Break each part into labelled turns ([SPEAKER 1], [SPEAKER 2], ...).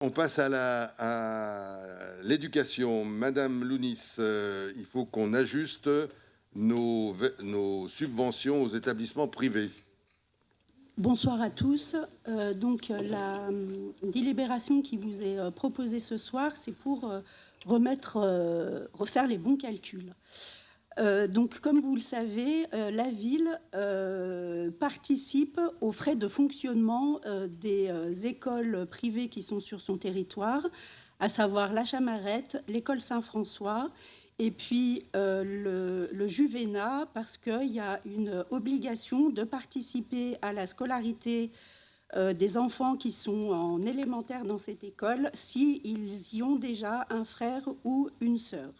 [SPEAKER 1] On passe à l'éducation. Madame Lounis, il faut qu'on ajuste nos subventions aux établissements privés.
[SPEAKER 2] Bonsoir à tous. La délibération qui vous est proposée ce soir, c'est pour refaire les bons calculs. Comme vous le savez, la ville participe aux frais de fonctionnement des écoles privées qui sont sur son territoire, à savoir la Chamarette, l'école Saint-François, et puis le Juvénat, parce qu'il y a une obligation de participer à la scolarité des enfants qui sont en élémentaire dans cette école, s'ils y ont déjà un frère ou une sœur.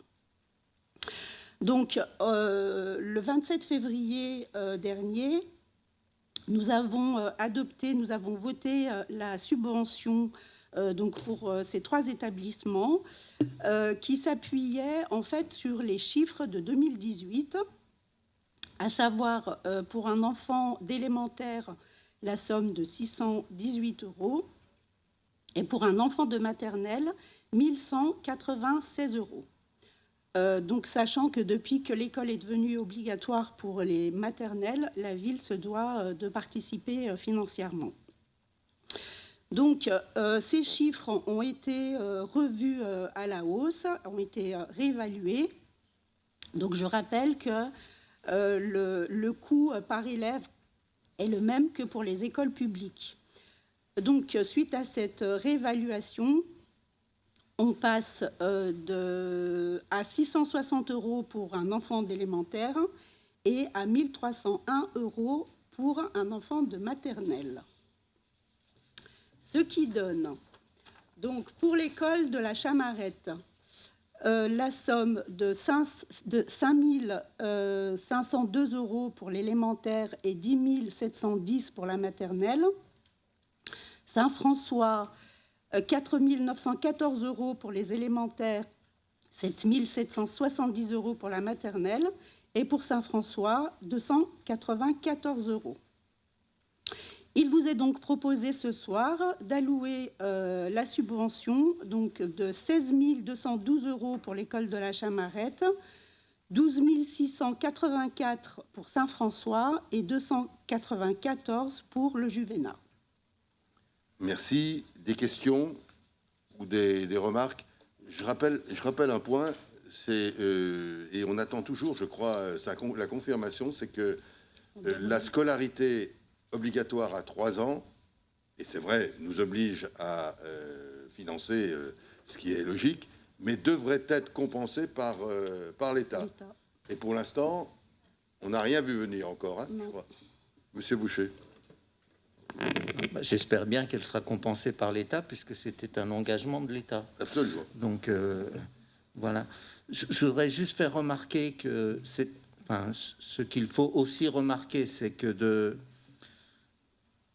[SPEAKER 2] Donc, le 27 février dernier, nous avons voté la subvention pour ces 3 établissements qui s'appuyaient en fait sur les chiffres de 2018, à savoir pour un enfant d'élémentaire, la somme de 618 € et pour un enfant de maternelle, 1196 €. Donc, sachant que depuis que l'école est devenue obligatoire pour les maternelles, la ville se doit de participer financièrement. Donc, ces chiffres ont été revus à la hausse, ont été réévalués. Donc, je rappelle que le coût par élève est le même que pour les écoles publiques. Donc, suite à cette réévaluation, on passe à 660 € pour un enfant d'élémentaire et à 1301 € pour un enfant de maternelle. Ce qui donne, donc, pour l'école de la Chamarette, la somme de 5 502 € pour l'élémentaire et 10 710 € pour la maternelle. Saint-François, 4 914 € pour les élémentaires, 7 770 € pour la maternelle, et pour Saint-François, 294 €. Il vous est donc proposé ce soir d'allouer la subvention donc, de 16 212 € pour l'école de la Chamarette, 12 684 € pour Saint-François et 294 € pour le Juvénat.
[SPEAKER 1] Merci. Des questions ou des remarques? Je rappelle un point, et on attend toujours, je crois, la confirmation, c'est que la scolarité obligatoire à 3 ans, et c'est vrai, nous oblige à financer ce qui est logique, mais devrait être compensée par l'État. Et pour l'instant, on n'a rien vu venir encore, hein, je crois. Monsieur Boucher.
[SPEAKER 3] J'espère bien qu'elle sera compensée par l'État, puisque c'était un engagement de l'État.
[SPEAKER 1] Absolument.
[SPEAKER 3] Donc, voilà. Je voudrais juste faire remarquer que ce qu'il faut aussi remarquer, c'est que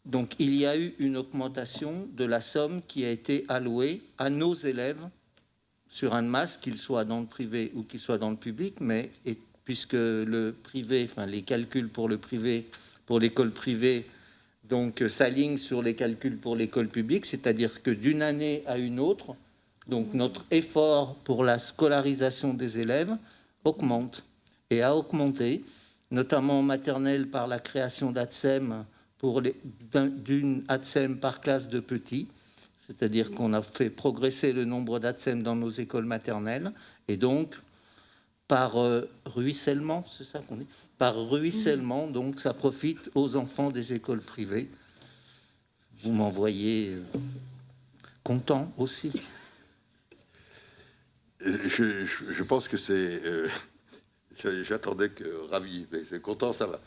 [SPEAKER 3] donc, il y a eu une augmentation de la somme qui a été allouée à nos élèves sur un masse, qu'ils soient dans le privé ou qu'ils soient dans le public, mais puisque le privé, les calculs pour le privé, pour l'école privée, donc s'alignent sur les calculs pour l'école publique, c'est-à-dire que d'une année à une autre, donc notre effort pour la scolarisation des élèves augmente et a augmenté, notamment en maternelle par la création d'ATSEM, d'une ATSEM par classe de petits, c'est-à-dire qu'on a fait progresser le nombre d'ATSEM dans nos écoles maternelles, et donc par ruissellement, c'est ça qu'on dit, par ruissellement, donc ça profite aux enfants des écoles privées. Vous m'envoyez content aussi.
[SPEAKER 1] Je pense que c'est... J'attendais que ravi, mais c'est content, ça va.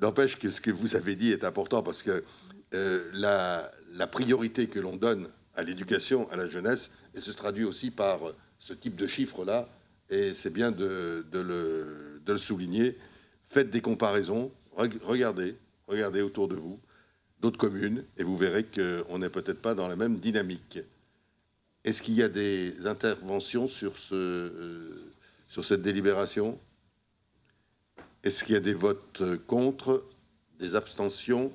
[SPEAKER 1] N'empêche que ce que vous avez dit est important, parce que la priorité que l'on donne à l'éducation, à la jeunesse, et se traduit aussi par ce type de chiffres-là, et c'est bien de le souligner. Faites des comparaisons, regardez autour de vous d'autres communes, et vous verrez qu'on n'est peut-être pas dans la même dynamique. Est-ce qu'il y a des interventions sur cette délibération? Est-ce qu'il y a des votes contre, des abstentions?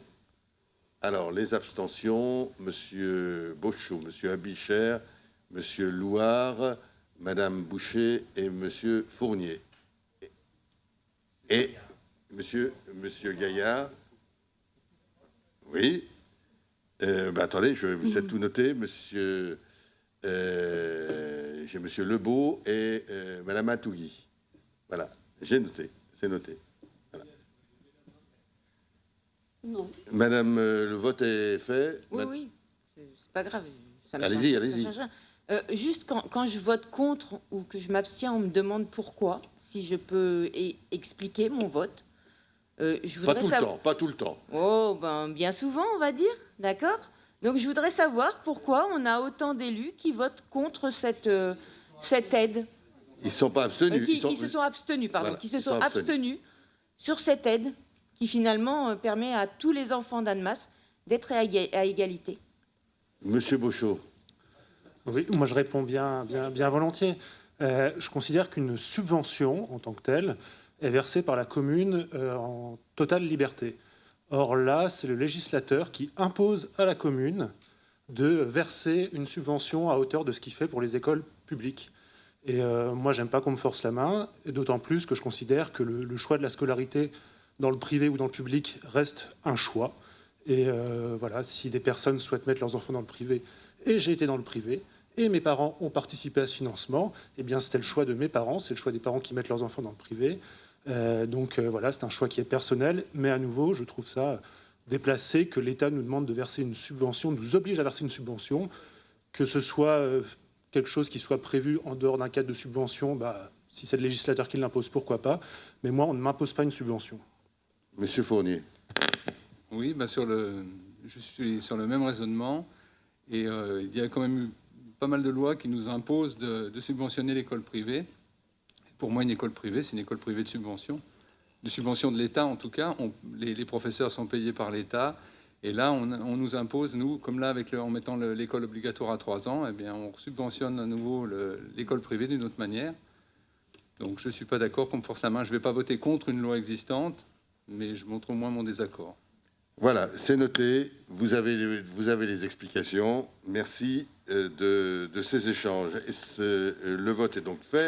[SPEAKER 1] Alors, les abstentions, Monsieur Bochot, Monsieur Abichère, Monsieur Louard, Madame Boucher et Monsieur Fournier. Et Monsieur Gaillard. Oui. Attendez, je vous ai tout noté. J'ai Monsieur Lebeau et Madame Atougui. Voilà, j'ai noté, c'est noté. Voilà.
[SPEAKER 2] Non.
[SPEAKER 1] Madame, le vote est fait.
[SPEAKER 4] Oui, c'est pas grave.
[SPEAKER 1] Allez-y.
[SPEAKER 4] Juste quand je vote contre ou que je m'abstiens, on me demande pourquoi, si je peux expliquer mon vote. Je voudrais
[SPEAKER 1] Pas tout le temps.
[SPEAKER 4] Oh, bien souvent, on va dire, d'accord. Donc je voudrais savoir pourquoi on a autant d'élus qui votent contre cette aide.
[SPEAKER 1] Ils ne sont pas abstenus.
[SPEAKER 4] Qui se sont abstenus, pardon,
[SPEAKER 1] Voilà,
[SPEAKER 4] qui se sont abstenus sur cette aide qui finalement permet à tous les enfants d'Annemasse d'être à égalité.
[SPEAKER 1] Monsieur Bochot.
[SPEAKER 5] Oui, moi je réponds bien volontiers. Je considère qu'une subvention en tant que telle est versée par la commune en totale liberté. Or là, c'est le législateur qui impose à la commune de verser une subvention à hauteur de ce qu'il fait pour les écoles publiques. Et moi, j'aime pas qu'on me force la main, et d'autant plus que je considère que le choix de la scolarité dans le privé ou dans le public reste un choix. Et voilà, si des personnes souhaitent mettre leurs enfants dans le privé, et j'ai été dans le privé, et mes parents ont participé à ce financement, eh bien c'était le choix de mes parents, c'est le choix des parents qui mettent leurs enfants dans le privé. Donc voilà, c'est un choix qui est personnel, mais à nouveau, je trouve ça déplacé que l'État nous demande de verser une subvention, nous oblige à verser une subvention, que ce soit quelque chose qui soit prévu en dehors d'un cadre de subvention, si c'est le législateur qui l'impose, pourquoi pas, mais moi, on ne m'impose pas une subvention.
[SPEAKER 1] Monsieur Fournier.
[SPEAKER 6] Oui, je suis sur le même raisonnement, et il y a quand même eu pas mal de lois qui nous imposent de subventionner l'école privée. Pour moi, une école privée, c'est une école privée de subvention de l'État en tout cas. Les professeurs sont payés par l'État, et là, on nous impose, nous, comme là, en mettant l'école obligatoire à 3 ans, eh bien, on subventionne à nouveau l'école privée d'une autre manière. Donc, je ne suis pas d'accord qu'on me force la main. Je ne vais pas voter contre une loi existante, mais je montre au moins mon désaccord.
[SPEAKER 1] Voilà, c'est noté. Vous avez les explications. Merci de ces échanges. Le vote est donc fait.